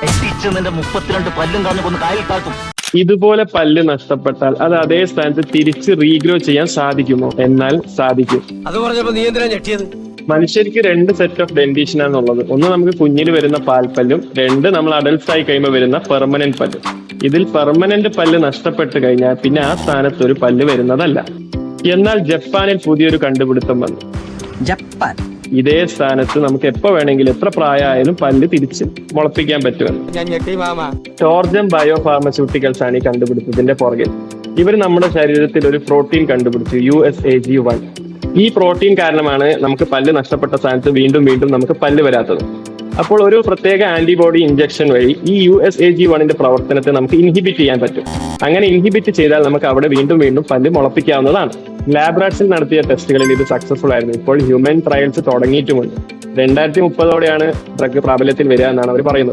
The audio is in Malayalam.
നിന്റെ 32 പല്ലും കളഞ്ഞു കൊന്ന് കായൽ താക്കും. ഇതുപോലെ പല്ല് നഷ്ടപ്പെട്ടാൽ അത് അതേ സ്ഥാനത്ത് തിരിച്ച് റീഗ്രോ ചെയ്യാൻ സാധിക്കുമോ? എന്നാൽ സാധിക്കും. അത് പറഞ്ഞപ്പോ നീ എന്തിനാ ഞെട്ടിയത്? മനുഷ്യർക്ക് 2 സെറ്റ് ഓഫ് ഡെന്റീഷൻ ആണുള്ളത്. ഒന്ന് നമുക്ക് കുഞ്ഞിൽ വരുന്ന പാൽപ്പല്ലും, 2 നമ്മൾ അഡൽട്സ് ആയി കഴിയുമ്പോൾ വരുന്ന പെർമനന്റ് പല്ലും. ഇതിൽ പെർമനന്റ് പല്ല് നഷ്ടപ്പെട്ട് കഴിഞ്ഞാൽ പിന്നെ ആ സ്ഥാനത്ത് ഒരു പല്ല് വരുന്നതല്ല. എന്നാൽ ജപ്പാനിൽ പുതിയൊരു കണ്ടുപിടുത്തം വന്നു. ജപ്പാൻ ഇതേ സ്ഥാനത്ത് നമുക്ക് എപ്പോ വേണമെങ്കിലും എത്ര പ്രായമായാലും പല്ല് തിരിച്ച് മുളപ്പിക്കാൻ പറ്റുമെന്ന്. ഞാൻ ഞെട്ടി മാമ. ടോർജൻ ബയോ ഫാർമസ്യൂട്ടിക്കൽസ് ആണ് ഈ കണ്ടുപിടുത്തത്തിന്റെ പുറകിൽ. ഇവർ നമ്മുടെ ശരീരത്തിൽ ഒരു പ്രോട്ടീൻ കണ്ടുപിടിച്ചു, USAG1. ഈ പ്രോട്ടീൻ കാരണമാണ് നമുക്ക് പല്ല് നഷ്ടപ്പെട്ട സ്ഥാനത്ത് വീണ്ടും വീണ്ടും നമുക്ക് പല്ല് വരാത്തത്. അപ്പോൾ ഒരു പ്രത്യേക ആന്റിബോഡി ഇഞ്ചക്ഷൻ വഴി ഈ USAG1ന്റെ പ്രവർത്തനത്തെ നമുക്ക് ഇൻഹിബിറ്റ് ചെയ്യാൻ പറ്റും. അങ്ങനെ ഇൻഹിബിറ്റ് ചെയ്താൽ നമുക്ക് അവിടെ വീണ്ടും വീണ്ടും പല്ല് മുളപ്പിക്കാവുന്നതാണ്. ലാബ്രാറ്റ്സിൽ നടത്തിയ ടെസ്റ്റുകളിൽ ഇത് സക്സസ്ഫുൾ ആയിരുന്നു. ഇപ്പോൾ ഹ്യൂമൻ ട്രയൽസ് തുടങ്ങിയിട്ടുമുണ്ട്. 2030 ഡ്രഗ് പ്രാബല്യത്തിൽ വരിക എന്നാണ് അവർ പറയുന്നത്.